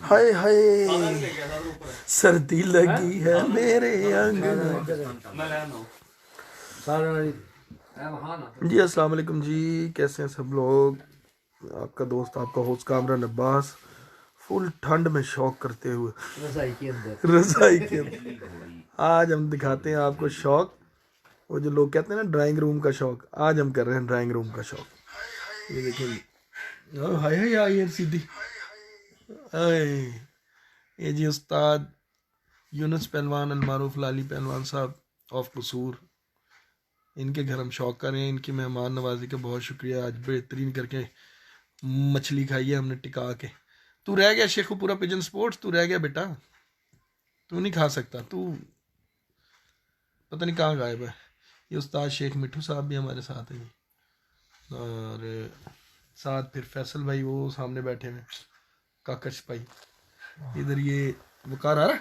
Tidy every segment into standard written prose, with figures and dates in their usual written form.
हाय हाय सर्दी लगी है मेरे अंगन। जी अस्सलाम वालेकुम जी, कैसे हैं सब लोग। आपका दोस्त आपका होस्ट कामरान अब्बास फुल ठंड में शौक करते हुए रजाई के अंदर आज हम दिखाते हैं आपको शौक। वो जो लोग कहते हैं ना ड्राइंग रूम का शौक, आज हम कर रहे हैं ड्राइंग रूम का शौक। ये देखिए हाय हाय आई सीधी ये जी उस्ताद यूनुस पहलवान अलमारूफ लाली पहलवान साहब ऑफ कसूर, इनके घर हम शौक कर रहे हैं। इनकी मेहमान नवाजी का बहुत शुक्रिया। आज बेहतरीन करके मछली खाई है हमने टिका के। तू रह गया शेखुपुरा पिजन स्पोर्ट्स, तू रह गया बेटा, तू नहीं खा सकता, तू पता नहीं कहाँ गायब है। ये उस्ताद शेख मिठू साहब भी हमारे साथ हैं जी, और साथ फिर फैसल भाई वो सामने बैठे हुए काकश भाई। इधर ये वकार आ रहा,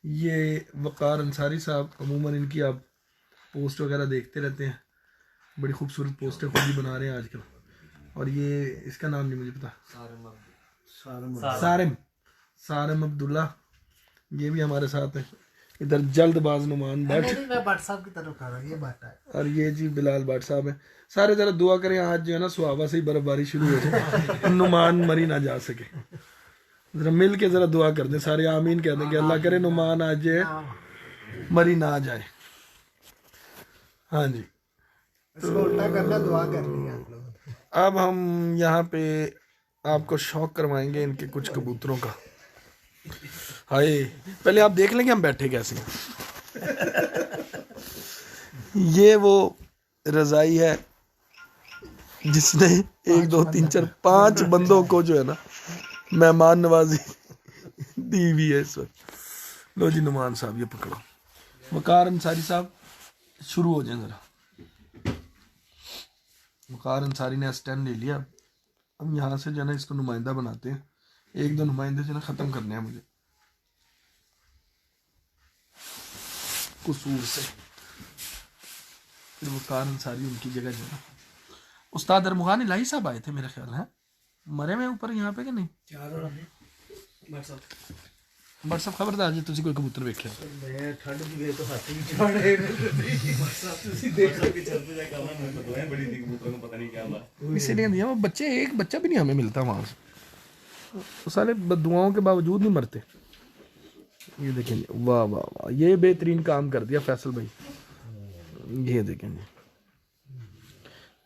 ये वकार अंसारी साहब, अमूमन इनकी आप पोस्ट वगैरह देखते रहते हैं, बड़ी खूबसूरत पोस्टें खुद ही बना रहे हैं आजकल। और ये इसका नाम नहीं मुझे पता, सारिम सारिम अब्दुल्ला, ये भी हमारे साथ है। इधर जल्दबाज नुमान भट्ट की तरफ खा रहा है, ये बात है। और ये जी बिलाल भट्ट साहब है। सारे जरा दुआ करें आज जो है ना सुहावा से ही बर्फबारी शुरू हो जाए, नुमान मरी ना जा सके। जरा मिल के जरा दुआ कर दें सारे, आमीन कह दें कि अल्लाह करे नुमान आज मरी ना आ जाए। हाँ जी, तो उल्टा करना, दुआ करनी है आप लोग। अब हम यहाँ पे आपको शौक करवाएंगे इनके कुछ कबूतरों का। हाय पहले आप देख लेंगे हम बैठे कैसे हैं। ये वो रजाई है जिसने 1 2 3 4 5 बंदों को जो है ना मेहमान नवाजी दी हुई है इस वक्त। लो जी नुमान साहब ये पकड़ो, वकार अंसारी साहब शुरू हो जाए जरा। वकार अंसारी ने स्टैंड ले लिया। अब यहाँ से जो है ना इसको नुमाइंदा बनाते हैं, 1 2 नुमाइंदे जो है ना ख़त्म करने हैं मुझे कसूर से। फिर वकार अंसारी उनकी जगह जो है उस्ताद अरमुगान इलाही साहब आए थे मेरे ख्याल है, मरे में ऊपर यहाँ पे कि नहीं। बट सब खबरदार जी तुसी कोई कबूतर वेख्या मैं ठंड दी वे तो हाथी भी छाड़े तुसी देख के चलते जाए काला मैं पता है बड़ी थी कबूतरों को पता नहीं क्या हुआ इसलिए दिया वो बच्चे, एक बच्चा भी नहीं हमें मिलता वहां से, तो साले दुआओं के बावजूद नहीं मरते। ये देखेंगे वाह वाह वाह, ये बेहतरीन काम कर दिया फैसल भाई। ये देखेंगे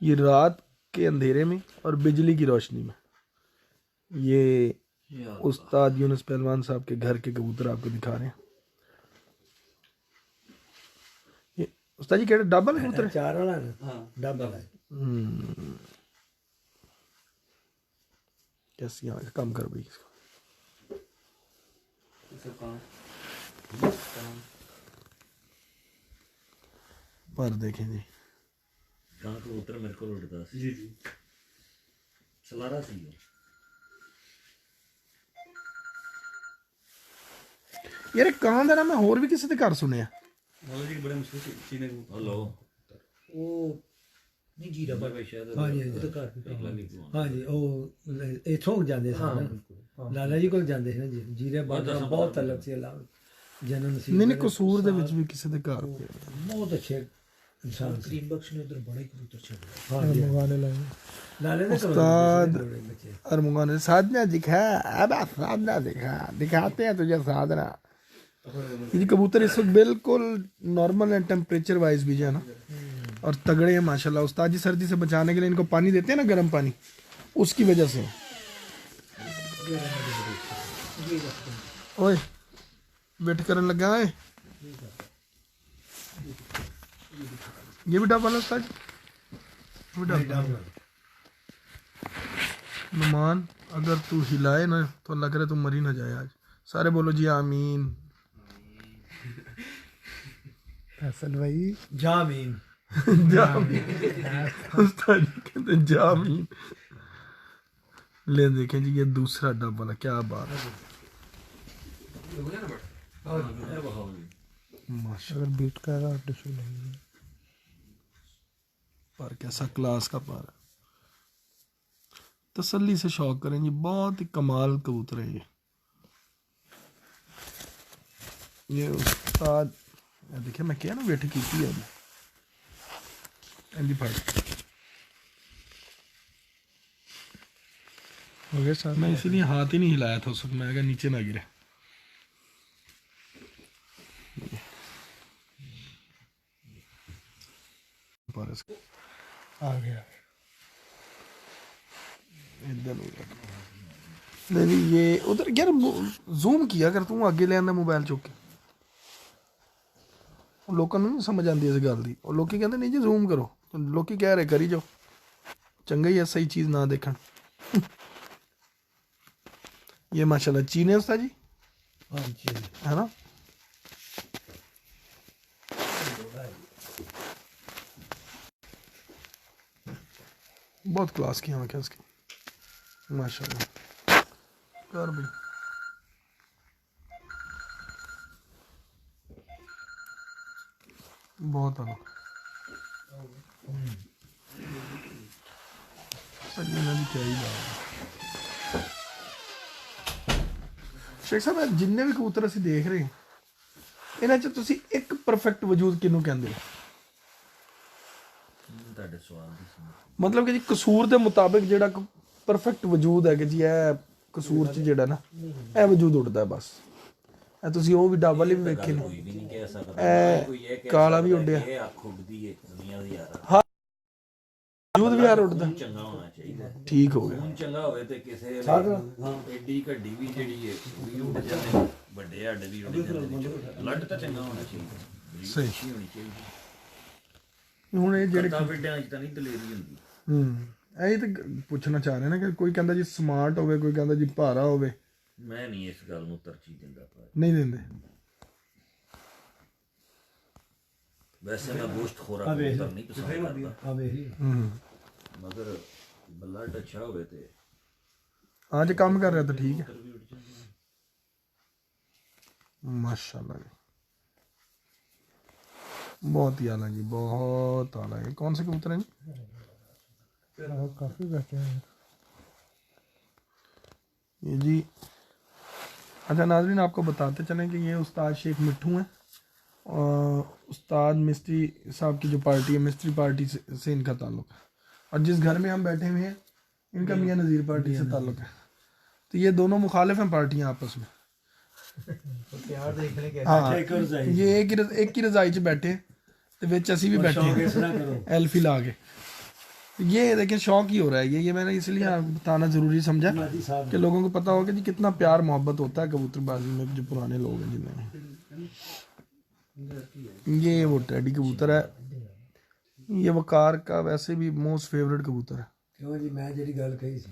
ये रात के अंधेरे में और बिजली की रोशनी में ये उस्ताद यूनुस पहलवान साहब के घर के कबूतर आपको दिखा रहे हैं। ये उस्ताद जी केड़ा डबल कबूतर है, 4 वाला है। हां डबल है। कैसी आवाज कम कर भाई इसको पर देखें जी कहां कबूतर मेरे को उड़ता जी जी सलारा सी यार कहां दा ना मैं होर भी किसी दे घर सुनया मौला जी बड़े मशहूर चीने को हेलो ओ नहीं जीरा पर शायद हां जी तो घर हां जी ओ इथों जांदे सन लाला जी को जांदे हैं जी जीरे बाद बहुत अलग से अलावा जन्म सी नहीं कसूर दे विच भी किसी दे घर बहुत अच्छे इंसान करीम बख्श ने उधर बड़े कबूतर छड़े हां जी मंगाने लाए लाले ने उस्ताद और मंगाने साधना दिखा, अब साधना दिखा दिखाते हैं तुझे साधना। ये कबूतर इस वक्त बिल्कुल नॉर्मल है टेम्परेचर वाइज भी जो है ना, और तगड़े हैं माशाल्लाह। उस्ताद जी सर्दी से बचाने के लिए इनको पानी देते हैं ना गर्म पानी, उसकी वजह से। ओए वेट करने लगा है ये भी डबल है उस्ताद नुमान, अगर तू हिलाए ना तो अल्लाह करे तू मरी ना जाए आज। सारे बोलो जी आमीन। फैसल भाई जामीन जामीन उस्ताद जी कहते जामीन। ले देखें जी ये दूसरा डबल है, क्या बात है माशाल्लाह। बीट का पर कैसा क्लास का पर, तसल्ली से शौक करें जी, बहुत ही कमाल कबूतर है ये। ये उस्ताद देखिए मैं क्या ना वेट की है जी फट हो गया सर। मैं इसीलिए हाथ ही नहीं हिलाया था उस वक्त, मैं अगर नीचे ना गिरे। आ गया इधर नहीं ये उधर यार जूम किया कर तू आगे ले आंदा मोबाइल चुक के। लोगों ਨੂੰ नहीं समझ आती इस गल की और लोग कहते नहीं जी जूम करो तो लोग कह रहे करी जाओ चंगा ही है सही चीज़ ना देखन। ये माशाल्लाह चीने उस्ताद जी है ना। बहुत क्लास की आँखें उसकी माशाल्लाह कर भी। बहुत आना क्या ही बात शेख साहब जिन्ने भी कबूतर असीं देख रहे इन्हां च तुसीं एक परफेक्ट वजूद किनू कहंदे हो? मतलब कि जी कसूर के मुताबिक जिहड़ा परफेक्ट वजूद है कि जी ए कसूर च जिहड़ा ना ए वजूद उड़दा है बस। ए तुसीं ओह भी डब वाली भी वेखी ने ए काला भी उड्डिया हाँ वजूद भी यार उड़दा ठीक हो गया चंगा होवे ते किसे एडी घड्डी भी जेहड़ी है भी उड़ जांदे ਵੱਡੇ ਹੱਡ ਵੀ ਉੜ ਜਾਂਦੇ ਲੱਡ ਤਾਂ ਚੰਗਾ ਹੋਣਾ ਚਾਹੀਦਾ ਸਹੀ ਹੋਣੀ ਚਾਹੀਦੀ। ਹੁਣ ਇਹ ਜਿਹੜੇ ਵੱਡਿਆਂ ਚ ਤਾਂ ਨਹੀਂ ਦਲੇਰੀ ਹੁੰਦੀ। ਇਹ ਤਾਂ ਪੁੱਛਣਾ ਚਾਹ ਰਹੇ ਨਾ ਕਿ ਕੋਈ ਕਹਿੰਦਾ ਜੀ ਸਮਾਰਟ ਹੋਵੇ ਕੋਈ ਕਹਿੰਦਾ ਜੀ ਭਾਰਾ ਹੋਵੇ। ਮੈਂ ਨਹੀਂ ਇਸ ਗੱਲ ਨੂੰ ਤਰਜੀਹ ਦਿੰਦਾ ਨਹੀਂ ਦਿੰਦੇ। ਵੈਸੇ ਮੈਂ ਗੋਸ਼ਤ ਖੋਰਾ ਕਬੂਤਰ ਨਹੀਂ ਪਸੰਦ ਕਰਦਾ ਮਗਰ ਬਲੱਡ ਅੱਛਾ ਹੋਵੇ ਤੇ आज काम कर रहा था ठीक है माशाल्लाह जी बहुत ही आला जी बहुत आला है। कौन से कबूतर हैं जी? काफ़ी बैठे हैं ये जी। अच्छा नाज़रीन आपको बताते चलें कि ये उस्ताद शेख मिट्ठू हैं और उस्ताद मिस्त्री साहब की जो पार्टी है मिस्त्री पार्टी से इनका ताल्लुक़ है और जिस घर में हम बैठे हुए हैं इनका मियाँ नज़ीर पार्टी से ताल्लुक़ है। तो ये दोनों मुखालिफ हैं पार्टियां आपस में। हाँ ये एक ही रजाई च बैठे तो विच असी भी बैठे एल्फी ला के। ये देखिए शौक ही हो रहा है ये मैंने इसलिए बताना ज़रूरी समझा कि लोगों को पता हो कि जी कितना प्यार मोहब्बत होता है कबूतरबाजी में जो पुराने लोग हैं जिन्हें। ये वो टेडी कबूतर है ये वकार का वैसे भी मोस्ट फेवरेट कबूतर है। क्यों जी मैं जी गल कही सी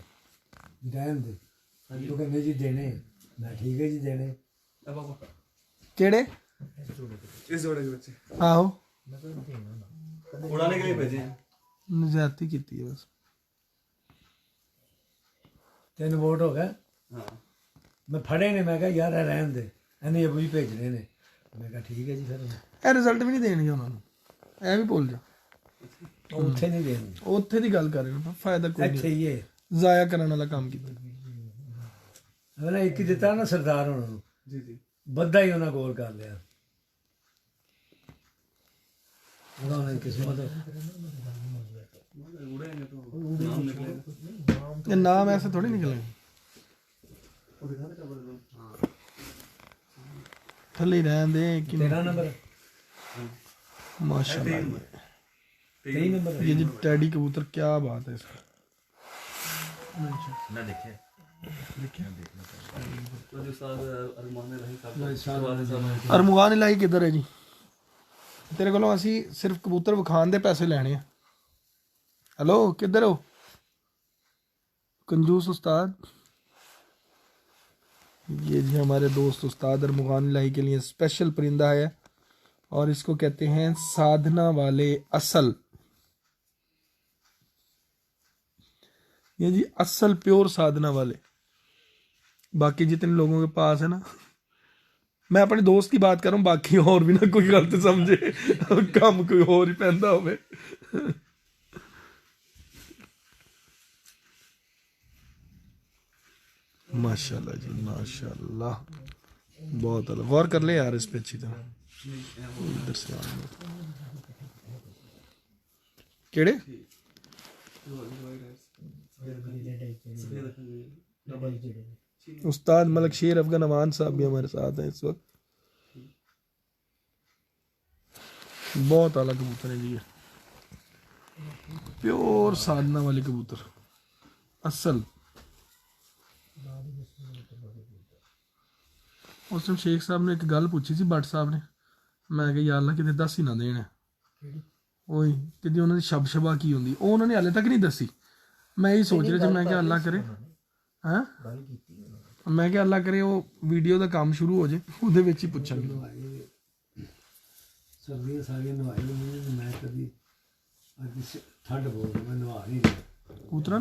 रहन दे तू कहने जी देने मैं ठीक है जी देने केड़े इस जोड़े के बच्चे आहो उड़ाने के लिए भेजे नजाती कीती है बस 3 वोट हो गए। हाँ मैं फड़े ने मैं कहा यार रहन दे इन्हें अभी भेजने ने मैं कहा ठीक है जी फिर ए रिजल्ट भी नहीं देंगे उन्होंने ए भी बोल जा ਉੱਥੇ ਨਹੀਂ ਦੇਣੀ ਉੱਥੇ ਦੀ ਗੱਲ ਕਰ ਰਹੇ ਹਾਂ ਫਾਇਦਾ ਕੋਈ ਨਹੀਂ। ਅੱਛਾ ਇਹ ਜ਼ਾਇਆ ਕਰਨ ਵਾਲਾ ਕੰਮ ਕੀਤਾ ਉਹਨੇ ਇੱਕ ਦਿੱਤਾ ਨਾ ਸਰਦਾਰ ਉਹਨਾਂ ਨੂੰ ਜੀ ਬੱਦਾ ਹੀ ਉਹਨਾਂ ਗੋਲ ਕਰ ਲਿਆ ਉਹਨਾਂ ਨੇ ਕਿਸਮਤ ये नाम ऐसे थोड़ी निकले थले ही रहने दे 13 नंबर माशाल्लाह ये जी टैडी कबूतर क्या बात है इसका ना देखे अरमुगान इलाही किधर है जी तेरे को असी सिर्फ कबूतर विखान दे पैसे लेने हैं। हेलो किधर हो कंजूस उस्ताद। ये जी हमारे दोस्त उस्ताद अरमुगान इलाही के लिए स्पेशल परिंदा है और इसको कहते हैं साधना वाले असल। ये जी असल प्योर साधना वाले। बाकी जितने लोगों के पास है ना मैं अपने दोस्त की बात कर रहा हूँ बाकी और भी ना कोई गलत समझे कम कोई और ही पहनता हो। माशाल्लाह जी माशाल्लाह बहुत अलग, गौर कर ले यार इस पे अच्छी तरह। इधर से केड़े उस्ताद मलिक शेर अफगान अमान साहब भी हमारे साथ हैं इस वक्त। बहुत अलग कबूतर है जी, प्योर साधना वाले कबूतर असल। उस टाइम शेख साहब ने एक गल पूछी सी भट्ट साहब ने, मैं कहा यार किते दस ही ना देना ओही कि जी उन्होंने शब शबा की होंगी, वो उन्होंने हाले तक नहीं दसी। मैं यही सोच रहा मैं क्या अल्लाह करे, हैं मैं क्या अल्लाह करे वो वीडियो का काम शुरू हो जाए ਉਹਦੇ ਵਿੱਚ ਹੀ ਪੁੱਛਾਂਗੇ। सर्दियां सारियां नवाई नहीं, मैं कभी अज ठंड बहुत मैं नवा नहीं रहा ਕਬੂਤਰਾਂ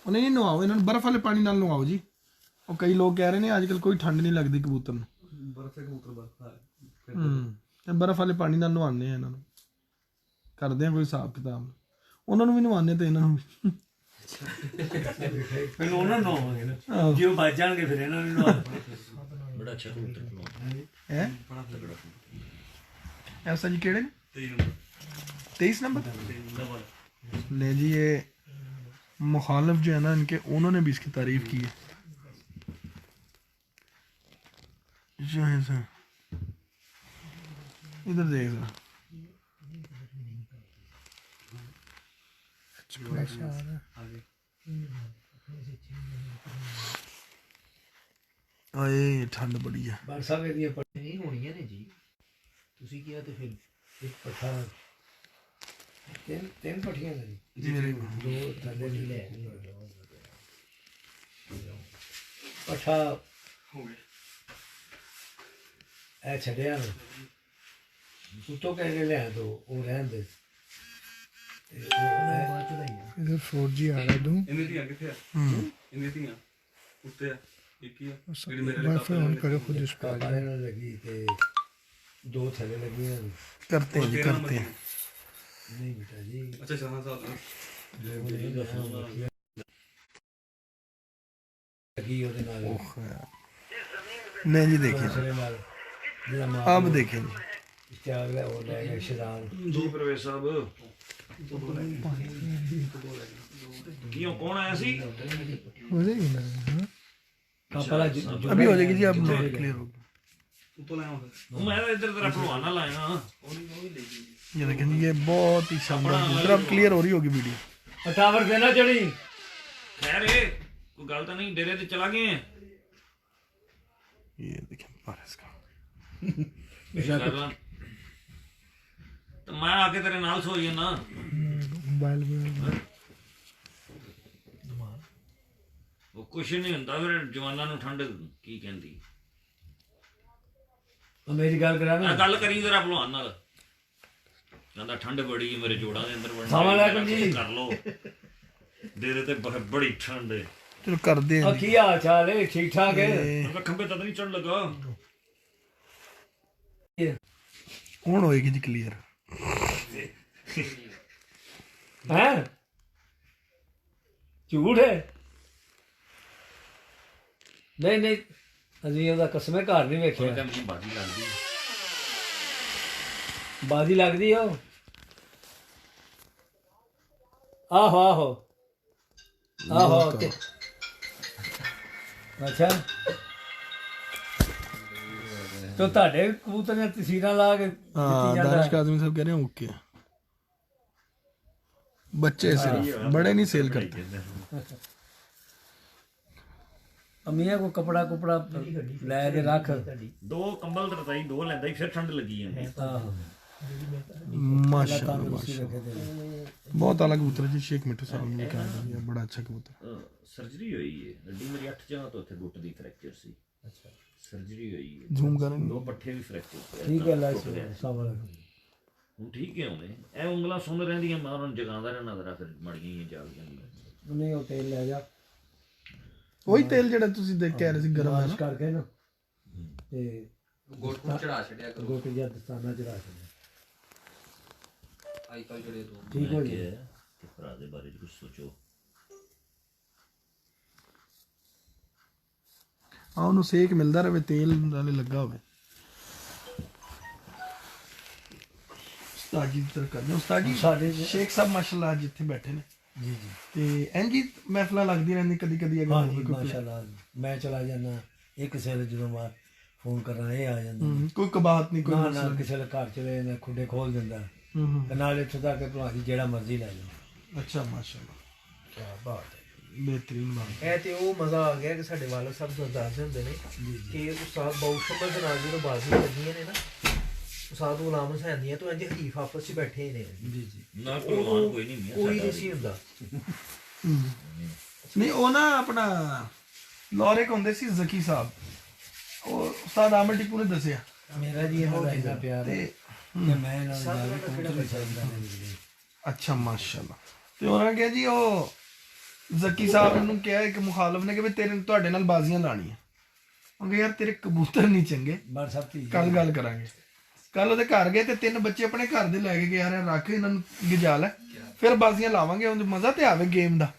ਉਹ ਨਹੀਂ ਨਵਾਓ ਇਹਨਾਂ ਨੂੰ, ਬਰਫ਼ ਵਾਲੇ ਪਾਣੀ ਨਾਲ ਨਵਾਓ ਜੀ। ਉਹ ਕਈ ਲੋਕ ਕਹਿ ਰਹੇ ਨੇ ਅੱਜ ਕੱਲ ਕੋਈ ਠੰਡ ਨਹੀਂ ਲੱਗਦੀ ਕਬੂਤਰ ਨੂੰ, ਤੇ ਬਰਫ਼ ਵਾਲੇ ਪਾਣੀ ਨਾਲ ਨਵਾਉਂਦੇ ਆ ਇਹਨਾਂ ਨੂੰ, ਕਰਦੇ ਆ ਕੋਈ ਹਿਸਾਬ ਕਿਤਾਬ, ਉਹਨਾਂ ਨੂੰ ਵੀ ਨਵਾਉਂਦੇ ਤੇ ਇਹਨਾਂ ਨੂੰ ਵੀ। फिर ਉਹਨਾਂ ਨੂੰ ਨਵਾਵਾਂਗੇ ਨਾ, ਜੇ ਉਹ ਬਚ ਜਾਣਗੇ ਫਿਰ ਇਹਨਾਂ ਨੂੰ ਨਵਾ ਬੜਾ ਅੱਛਾ ਕਬੂਤਰ है बड़ा तगड़ा ऐसा जी केड़े 23 नंबर नहीं जी, ये मुखालिफ जो है ना इनके, उन्होंने भी इसकी तारीफ की है जो है सर। इधर देख जरा आए ठंड बड़ी है। ਬਾਰ ਸਾਹਿਬ ਦੀਆਂ ਪੱਟੀਆਂ ਨਹੀਂ ਹੋਣੀਆਂ ਨੇ ਜੀ, ਤੁਸੀਂ ਕਿਹਾ ਤੇ ਫਿਰ ਇੱਕ ਪੱਠਾ ਤਿੰਨ ਪੱਠੀਆਂ ਨੇ ਜੀ, ਦੋ ਥੱਲੇ ਵੀ ਲੈ ਪੱਠਾ ਹੋ ਗਿਆ ਐ ਛੱਡਿਆ ਨਾ ਉੱਤੋਂ ਕਹਿ ਕੇ ਲਿਆ ਦੋ ਉਹ ਰਹਿਣ ਦੇ। इधर 4G आ रहा है दूं ਇਹਨੇ ਧੀਆਂ ਕਿੱਥੇ ਆ? ਇਹਨੇ ਧੀਆਂ ਉੱਤੇ ਆ, ਇੱਕ ਹੀ ਆ ਜਿਹੜੀ ਮੇਰੇ वाईफाई ऑन करो खुद इसको आ ਕਾਪਾ ਨਾਲ ਲੱਗੀ ਤੇ ਦੋ ਥੱਲੇ ਲੱਗੀਆਂ करते हैं जी करते हैं। ਨਹੀਂ ਬੇਟਾ ਜੀ। ਅੱਛਾ ਸ਼ਾਹ ਸਾਹਿਬ ਲੱਗੀ ਉਹਦੇ ਨਾਲ नहीं जी देखिए ਦੂਸਰੇ ਨਾਲ ਜਿਹੜਾ ਮਾਂ अब देखें जी ਇਸ਼ਤਿਆਕ ਲੈ ਉਹ ਲੈ ਗਿਆ ਸ਼ਰਾਨ ਜੀ ਪ੍ਰਵੇਸ਼ ਸਾਹਿਬ ਕਿਉਂ ਕੌਣ ਆਇਆ ਸੀ? हो जाएगी ना हाँ? ਕਾਪਾ ਦਾ अभी हो जाएगी जी, अब क्लियर हो गया। ਉੱਤੋਂ ਲੈ ਆਉਂਦਾ ਮੈਂ ਤਾਂ ਇੱਧਰ ਤੇਰਾ ਭਲਵਾਨ ਨਾਲ ਆਇਆ। ये देखें जी, ये बहुत ही शानदार कबूतर, अब क्लियर हो रही होगी वीडियो। टावर पे ना चढ़ी ਖੈਰ ਇਹ ਕੋਈ ਗੱਲ ਤਾਂ ਨਹੀਂ, ਡੇਰੇ ਤੇ ਚਲਾ ਗਏ ਆ। ये देखें पारस का ਤੇ ਮੈਂ ਆ ਕੇ ਤੇਰੇ ਨਾਲ ਸੋਈ ਨਾ। मोबाइल में ਉਹ ਕੁਛ ਨਹੀਂ ਹੁੰਦਾ, ਫਿਰ ਜਵਾਨਾਂ ਨੂੰ ਠੰਡ ਕੀ ਕਹਿੰਦੀ। मेरी गल करा ना ਆ ਗੱਲ ਕਰੀ ਜਰਾ ਭਲਵਾਨ ਨਾਲ, ਕਹਿੰਦਾ ਠੰਡ ਬੜੀ ਮੇਰੇ ਜੋੜਾਂ ਦੇ ਅੰਦਰ अस्सलाम वालेकुम जी। ਕਰ ਲੋ ਡੇਰੇ ਤੇ ਬੜੀ ਠੰਡ ਹੈ। चलो करते हैं जी। की हाल चाल है? ठीक ठाक है? ਮੈਂ ਖੰਭੇ ਤਾਂ ਨਹੀਂ ਚੜਨ ਲੱਗਾ। ਹੁਣ ਹੋਏਗੀ ਜੀ क्लियर। हैं झूठ है? नहीं नहीं अभी ਉਹਦਾ ਕਸਮੇ ਘਰ ਨਹੀਂ ਵੇਖਿਆ। ਮੈਨੂੰ ਬਾਜੀ ਲੱਗਦੀ ਬਾਜੀ ਲੱਗਦੀ ਆ ਉਹ। ਆਹੋ ਆਹੋ ਆਹੋ ਤੇ ਅੱਛਾ तो ਤੁਹਾਡੇ ਕਬੂਤਰ ਨੇ ਤਸੀਰਾਂ ਲਾ ਕੇ हाँ ਦਿੱਤੀ ਜਾਂਦਾ दानिश काजमी साहब कह रहे हैं ओके, बच्चे सिर्फ बड़े नहीं सेल करते। ਅਮੀਆਂ ਕੋ ਕਪੜਾ ਕੁਪੜਾ ਲੈ ਕੇ ਰੱਖ। ਦੋ ਕੰਬਲ ਤੇ ਰਤਾਈ ਦੋ ਲੈਂਦਾ ਹੀ, ਫਿਰ ਠੰਡ ਲੱਗੀ ਜਾਂਦੀ। ਆਹੋ माशाल्लाह माशाल्लाह बहुत अलग कबूतर है जी। शेख मिट्टू साहब ने कहा है बड़ा अच्छा कबूतर। ਸਰਜਰੀ ਹੋਈ ਹੈ ਅੱਡੀ ਮੇਰੀ 8 ਜਗ੍ਹਾ ਤੋਂ ਉੱਥੇ ਗੁੱਟ ਦੀ ਫ੍ਰੈਕਚਰ ਸੀ। ਅੱਛਾ ਸਰਜਰੀ ਹੋਈ ਹੈ, जूम करेंगे ਦੋ ਪੱਠੇ ਵੀ ਫ੍ਰੈਕਚਰ। ਠੀਕ ਹੈ ਲੈ ਸਾਵਲ ਹੁਣ ਠੀਕ ਹੈ ਉਹਨੇ ਐ ਉਂਗਲਾਂ ਸੁੰਨ ਰਹਿੰਦੀਆਂ, ਮੈਂ ਉਹਨਾਂ ਨੂੰ ਜਗਾਉਂਦਾ ਰਹਿਣਾ ਜ਼ਰਾ, ਫਿਰ ਮੜੀਆਂ ਹੀ ਜਾਗ ਜਾਂਦੀਆਂ। ਨਹੀਂ ਉਹ ਤੇਲ ਲੈ ਜਾ वही तेल ਜਿਹੜਾ ਤੁਸੀਂ ਦੇਖ ਕੇ ਆ ਰਹੇ ਸੀ ਗਰਮ ਹੈ ਮਾਲਿਸ਼ ਨਾ, ਕਰਕੇ ਨਾ ਤੇ ਗੋਟ ਨੂੰ ਚੜਾ ਛੱਡਿਆ ਕਰੋ। ਗੋਟ ਜਾਂ ਦਸਤਾਨਾ ਚੜਾ ਛੱਡਿਆ ਆਈ ਕੱਲ ਜੜੇ ਤੋਂ ਠੀਕ ਹੋ ਗਿਆ। ਤੇ ਭਰਾ ਦੇ ਬਾਰੇ ਕੁਝ ਸੋਚੋ। ਹਾਂ ਉਹਨੂੰ ਸੇਕ ਮਿਲਦਾ ਰਹੇ, ਤੇਲ ਨਾਲੇ ਲੱਗਾ ਹੋਵੇ। ਉਸਤਾਦ ਜੀ ਦੀ ਤਰ੍ਹਾਂ ਕਰਦੇ ਉਸਤਾਦ ਜੀ। ਸਾਡੇ ਸ਼ੇਖ ਸਾਹਿਬ ਮਾਸ਼ਾਅੱਲਾ ਅੱਜ ਇੱਥੇ ਬੈਠੇ ਨੇ ਜੀ ਜੀ ਤੇ ਇੰਝ ਹੀ ਮਹਿਫਲਾਂ ਲੱਗਦੀ ਰਹਿੰਦੀ ਕਦੀ ਕਦੀ ਅਗਰ ਹਾਂਜੀ ਹੋਵੇ ਕੋਈ ਮਾਸ਼ਾਅੱਲਾ। ਮੈਂ ਚਲਾ ਜਾਂਦਾ ਇਹ ਕਿਸੇ ਵੇਲੇ ਜਦੋਂ ਮੈਂ ਫੋਨ ਕਰਾਂ ਇਹ ਆ ਜਾਂਦਾ। ਕੋਈ ਕਬਾਤ ਨਹੀਂ ਕੋਈ ਨਾ ਮਸਲਾ ਨਾ ਕਿਸੇ ਵੇਲੇ ਘਰ ਚਲੇ ਜਾਂਦਾ ਖੁੱਡੇ ਖੋਲ ਦਿੰਦਾ ਹੂੰ ਤੇ ਨਾਲ ਇੱਥੋਂ ਤੱਕ ਭਲਵਾਨ ਜਿਹੜਾ ਮਰਜ਼ੀ ਲੈ ਜਾਓ। ਅੱਛਾ ਮਾਸ਼ਾਅੱਲਾ ਕੀ ਬਾਤ ਹੈ। ਬਿਹਤਰੀਨ ਬਾਤ। ਇਹ ਤੇ ਉਹ ਮਜ਼ਾ ਆ ਗਿਆ ਕਿ ਸਾਡੇ ਵਾਲਦ ਸਾਹਿਬ ਤੋਂ ਦੱਸਦੇ ਹੁੰਦੇ ਨੇ ਕਿ ਉਸਤਾਦ ਬਾਉਸ਼ੰਬਰ ਦੇ ਨਾਲ ਜਦੋਂ ਬਾਜ਼ੀਆਂ ਲੱਗੀਆਂ ਨੇ ਨਾ, ਉਸਤਾਦ ਗੁਲਾਮ ਹੁਸੈਨ ਦੀਆਂ ਤੋਂ ਇੰਜ ਹਰੀਫ ਆਪਸ 'ਚ ਬੈਠੇ ਨੇ ਜੀ ਜੀ ਨਾ ਪਹਿਲਵਾਨ ਕੋਈ ਨਹੀਂ ਮੀਆਂ ਕੋਈ ਸਾਡਾ ਨਹੀਂ ਸੀ ਹੁੰਦਾ। ਨਹੀਂ ਉਹ ਨਾ ਆਪਣਾ ਲਾਹੌਰ ਇੱਕ ਹੁੰਦੇ ਸੀ ਜ਼ਕੀ ਸਾਹਿਬ, ਉਹ ਉਸਤਾਦ ਆਮਰ ਟਿੱਪੂ ਨੇ ਦੱਸਿਆ ਮੇਰਾ ਜੀ ਇਹਨਾਂ ਦਾ ਇੰਨਾ ਪਿਆਰ ਹੈ ਤੇ ਕਿ ਮੈਂ ਇਹਨਾਂ ਨੂੰ ਜਾ ਕੇ ਕਬੂਤਰ ਵੀ ਚਾਹੀਦਾ ਨਹੀਂ। ਅੱਛਾ ਮਾਸ਼ਾਅੱਲਾ। ਤੇ ਉਹਨਾਂ ਕਿਹਾ ਜੀ ਉਹ ਜ਼ਕੀ ਸਾਹਿਬ ਨੂੰ ਕਿਹਾ ਇੱਕ ਮੁਖਾਲਫ ਨੇ ਕਿ ਵੀ ਤੁਹਾਡੇ ਨਾਲ ਬਾਜ਼ੀਆਂ ਲਾਣੀਆਂ। ਉਹਨੇ ਯਾਰ ਤੇਰੇ ਕਬੂਤਰ ਨਹੀਂ ਚੰਗੇ, ਬੜ ਸਭ ਧੀ ਕੱਲ ਗੱਲ ਕਰਾਂਗੇ। ਕੱਲ ਉਹਦੇ ਘਰ ਗਏ ਤੇ 3 ਬੱਚੇ ਆਪਣੇ ਘਰ ਦੇ ਲੈ ਕੇ ਗਏ, ਯਾਰ ਰੱਖ ਇਹਨਾਂ ਨੂੰ ਗਿਜਾ ਲੈ, ਫਿਰ ਬਾਜ਼ੀਆਂ ਲਾਵਾਂਗੇ, ਉਹਨੂੰ ਮਜ਼ਾ ਤੇ ਆਵੇ ਗੇਮ ਦਾ।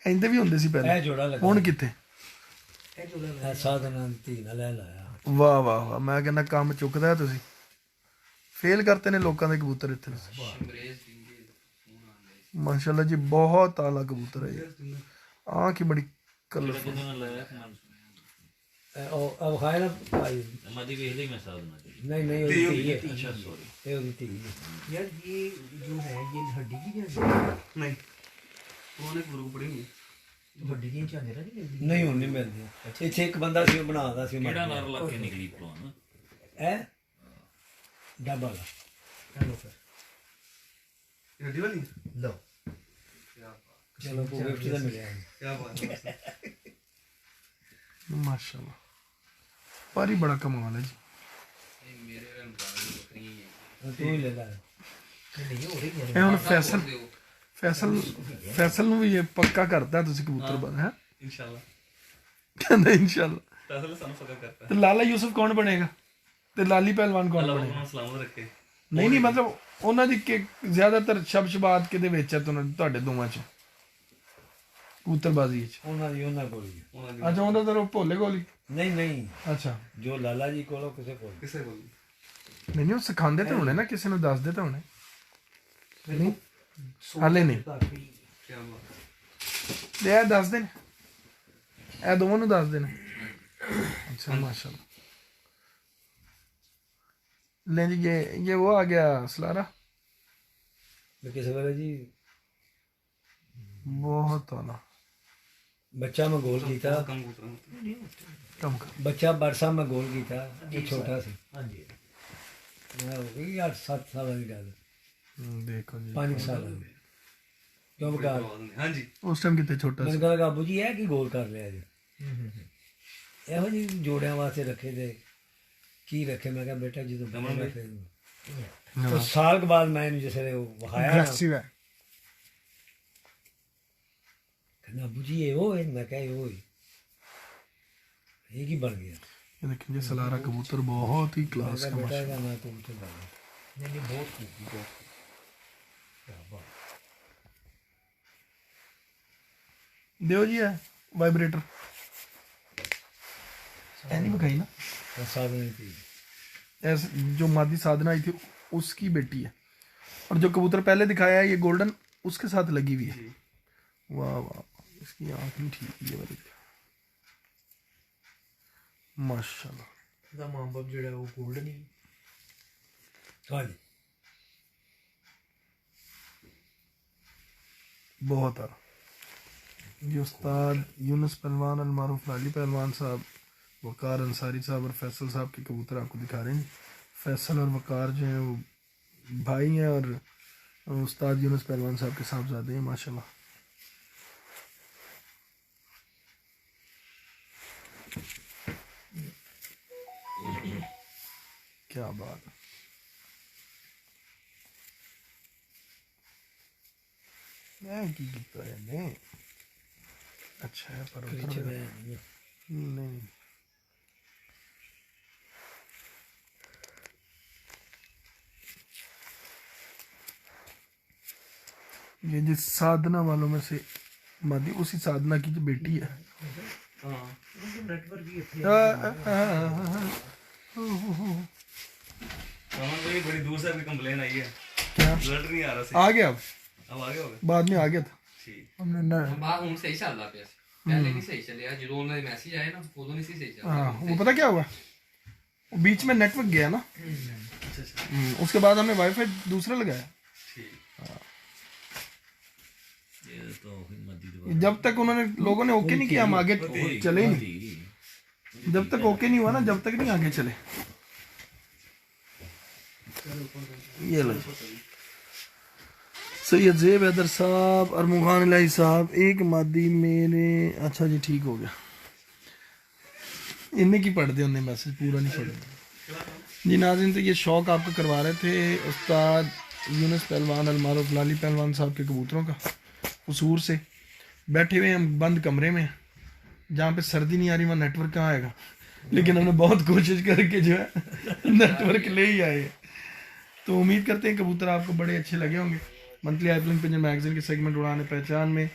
ਇੰਦੇ ਵੀ ਹੁੰਦੇ ਸੀ ਇਹ ਪਹਿਲੇ, ਜੋੜਾ ਲੱਗਾ ਹੁਣ ਕਿੱਥੇ। ਇਹ ਸਾਧਨਾਂ ਦੀ ਧੀ ਨਾਲ ਲੈ ਲਾਇਆ। ਵਾਹ ਵਾਹ ਵਾਹ, ਮੈਂ ਕਹਿੰਦਾ ਕੰਮ ਚੁੱਕਦਾ ਤੁਸੀਂ। ਫੇਲ ਕਰਤੇ ਨੇ ਲੋਕਾਂ ਦੇ ਕਬੂਤਰ ਇੱਥੇ। ਮਾਸ਼ਾਅੱਲਾ ਜੀ ਬਹੁਤ ਆਲਾ ਕਬੂਤਰ ਹੈ ਜੀ। ਆਹ ਕੀ ਬੜੀ ਕਲਰਫੁਲ। ਕਿਹਨਾਂ ਲਾਇਆ ਕਮਾਲ ਉਹ ਅਬ ਖਾਇਆ ਨਾ ਭਾਈ। ਮਾਦੀ ਵੇਖ ਲਈ ਮੈਂ ਸਾਧ ਨਾ ਜੀ। नहीं नहीं ਉਹਦੀ ਧੀ ਹੈ। ਅੱਛਾ ਸੌਰੀ ਇਹ ਉਹਦੀ ਧੀ ਹੈ। यार ये जो है ये हड्डी की क्या ਨਹੀਂ ਉਹਨੇ ਗੁਰੂ ਪੜੀ ਨਹੀਂ। हड्डी की चांदी ना नहीं मिलती। ਨਹੀਂ ਹੁਣ ਨਹੀਂ ਮਿਲਦੀ। ਇੱਥੇ ਇੱਕ ਬੰਦਾ ਸੀ ਉਹ ਬਣਾਉਂਦਾ ਸੀ ਕਿਹੜਾ ਨਾਰ ਲਾ ਕੇ ਨਿਕਲੀ ਪਹਿਲਵਾਨ ਹੈ ਡੱਬਾ ਵਾਲਾ। हेलो सर ਹੱਡੀ ਵਾਲੀ लो ਚਲੋ ਕੋਈ ਗਿਫਟ ਤਾਂ ਮਿਲਿਆ। ਕੀ ਬਾਤ ਹੈ ਮਾਸ਼ਾਅੱਲਾ। ਪਰ ਹੀ ਬੜਾ ਕਮਾਲ ਹੈ ਜੀ। ਤੂੰ ਹੀ ਲੈ ਲੈ। नहीं हो रही है ਇਹ ਹੁਣ ਫੈਸਲ ਨੂੰ ਵੀ ਇਹ ਪੱਕਾ ਕਰਤਾ ਤੁਸੀਂ ਕਬੂਤਰ ਬਣ ਹੈ इंशाल्लाह ਕਹਿੰਦਾ ਇਨਸ਼ਾਅੱਲਾ। फैसल सन पक्का करता ਤੇ ਲਾਲਾ ਯੂਸਫ ਕੌਣ ਬਣੇਗਾ ਤੇ ਲਾਲੀ ਪਹਿਲਵਾਨ ਕੌਣ है ਬਣੇਗਾ? अल्लाह सलामत रखे। ਨਹੀਂ ਮਤਲਬ ਉਹਨਾਂ ਦੀ ਕਿ ਜ਼ਿਆਦਾਤਰ ਸ਼ਬਸ਼ਬਾਦ ਕਿਹਦੇ ਵਿੱਚ ਹੈ ਤੁਹਾਡੇ ਦੋਵਾਂ ਚ ਕਬੂਤਰਬਾਜ਼ੀ ਚ? ਉਹਨਾਂ ਦੀ ਉਹਨਾਂ ਕੋਲ ਹੀ। उन्होंने ਅੱਛਾ ਉਹਦਾ ਤਾਂ ਉਹ ਭੋਲੇ ਗੋਲੀ। ਨਹੀਂ ਨਹੀਂ ਅੱਛਾ ਜੋ ਲਾਲਾ ਜੀ ਕੋਲੋਂ ਕਿਸੇ ਕੋਲ। किसे बोल ਨਹੀਂ ਉਹ ਸਿਖਾਉਂਦੇ ਤਾਂ ਹੋਣੇ ਨਾ, ਕਿਸੇ ਨੂੰ ਦੱਸਦੇ ਤਾਂ ਹੋਣੇ। ਨਹੀਂ ਹਾਲੇ ਨਹੀਂ क्या बात ਤੇ ਇਹ ਦੱਸਦੇ ਨੇ, ਇਹ ਦੋਵਾਂ ਨੂੰ ਦੱਸਦੇ ਨੇ। ਅੱਛਾ ਮਾਸ਼ਾਅੱਲਾ। ਲੈ ਜੀ ਇਹ ਉਹ ਆ ਗਿਆ ਸਲਾਰਾ। ਮੈਂ ਕਿਸੇ ਵੇਲੇ ਜੀ ਬਹੁਤ ਆਲਾ ਬੱਚਾ ਮੈਂ ਗੋਲ ਕੀਤਾ। कम कबूतर ਕੰਮ ਕਰ। ਬੱਚਾ ਬਰਸਾ ਮੈਂ ਗੋਲ ਕੀਤਾ। ਇਹ ਛੋਟਾ ਸੀ। हाँ जी ਮੈਂ ਹੋ ਗਈ 8-7 ਸਾਲਾਂ ਦੀ ਗੱਲ। ਦੇਖੋ ਜੀ 5 ਸਾਲਾਂ ਦੀ। ਕਿਉਂ ਬਗਾ हाँ जी ਉਸ ਟਾਈਮ ਕਿਤੇ ਛੋਟਾ ਮੈਨੂੰ ਸੀ। ਕਹਿੰਦਾ ਬਾਬੂ ਜੀ ਇਹ ਕੀ ਗੋਲ ਕਰ ਲਿਆ ਜੀ? ਇਹੋ ਜਿਹੀ ਜੋੜਿਆਂ ਵਾਸਤੇ ਰੱਖੇ ਤੇ ਕੀ ਰੱਖੇ? ਮੈਂ ਕਿਹਾ ਬੇਟਾ ਜਦੋਂ ਬਣੇਗਾ ਫਿਰ। तो साल के बाद मैं जैसे वो वहाया ना, Aggressive है। कहना अबू जी ये वो है। मैं क्या ये वो है? ये की बन गया। ਇਹ ਦੇਖਿए ਜੀ ਸਲਾਰਾ ਕਬੂਤਰ ਬਹੁਤ ਹੀ मैं ਕਲਾਸ कहा का बेटा माशा। का ना तुम तो बन गया। नहीं नहीं बहुत खूब बहुत क्या बात ਦਿਓ ਜੀ ਇਹ ਵਾਈਬ੍ਰੇਟਰ ਐ ਨਹੀਂ ਵਿਖਾਈ ना। और साथ नहीं थी। ऐसे जो मादी साधना आई थी उसकी बेटी है, और जो कबूतर पहले दिखाया है ये गोल्डन उसके साथ लगी हुई है। वाह वाह, इसकी आँख नहीं ठीक ये वाली माशाल्लाह। ਦਾ ਮਾਂ ਬਾਪ ਜਿਹੜਾ ਉਹ ਗੋਲਡਨ ਹੀ हाँ जी बहुत आ ये उस्ताद यूनुस पहलवान अल मारूफ लाली पहलवान साहब, वकार अंसारी साहब और फैसल साहब के कबूतर आपको दिखा रहे हैं। फैसल और वकार जो हैं वो भाई हैं और उस्ताद यूनुस पहलवान साहब के साहबजादे हैं माशाल्लाह। क्या बात है। मैं की कीता है ने अच्छा है पर पीछे उधर में नहीं ये जिस साधना वालों में से मादी उसी साधना की जो बेटी है। हाँ नेटवर्क ही इतने कमल भाई बड़ी दूर से अभी कंप्लेन आई है, क्या रिजल्ट नहीं आ रहा सही। आ गया? अब आगे होगा बाद में आ गया था। ठीक। हमने ना ਬਾਹਰ ਹੁਣ ਸਹੀ ਚੱਲਦਾ ਪਿਆ ਸੀ ਪਹਿਲੇ ਨਹੀਂ ਸਹੀ ਚੱਲਿਆ ਜਦੋਂ ਉਹਨਾਂ ਦੇ ਮੈਸੇਜ ਆਏ ਨਾ ਉਦੋਂ ਨਹੀਂ ਸੀ ਸਹੀ ਚੱਲਦਾ हाँ वो पता क्या हुआ, वो बीच में नेटवर्क गया ना, उसके बाद हमने वाईफाई दूसरा लगाया। ठीक ਇਹ ਤਾਂ ਉਹੀ ਮੱਦੀ ਦੇ जब तक उन्होंने लोगों ने ओके नहीं किया हम आगे चले ही नहीं। जब तक ओके नहीं हुआ ना, जब तक नहीं आगे चले। ये लो सैयद ज़ेब हैदर साहब, अरमुखान इलाही साहब, एक मादी मेरे। अच्छा जी ठीक हो गया, इन्हें की पढ़ दे, उन्हें मैसेज पूरा नहीं पढ़ जी। नाज़रीन तो ये शौक आपको करवा रहे थे उस्ताद यूनुस पहलवान अलमारूफ लाली पहलवान साहब के कबूतरों का। कसूर से बैठे हुए हम बंद कमरे में, जहाँ पे सर्दी नहीं आ रही वहाँ नेटवर्क कहाँ आएगा, लेकिन हमने बहुत कोशिश करके जो है नेटवर्क ले ही आए। तो उम्मीद करते हैं कबूतर आपको बड़े अच्छे लगे होंगे। मंथली आइपलिंग पिजन मैगजीन के सेगमेंट उड़ाने पहचान में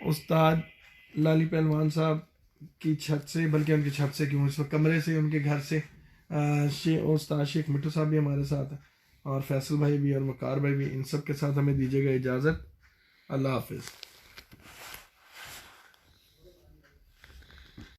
उस्ताद लाली पहलवान साहब की छत से, बल्कि उनकी छत से क्यों, इस वक्त कमरे से, उनके घर से उस्ताद शेख मिट्टू साहब भी हमारे साथ हैं, और फैसल भाई भी और वकार भाई भी। इन सब के साथ हमें दीजिएगा इजाज़त। अल्लाह हाफिज़।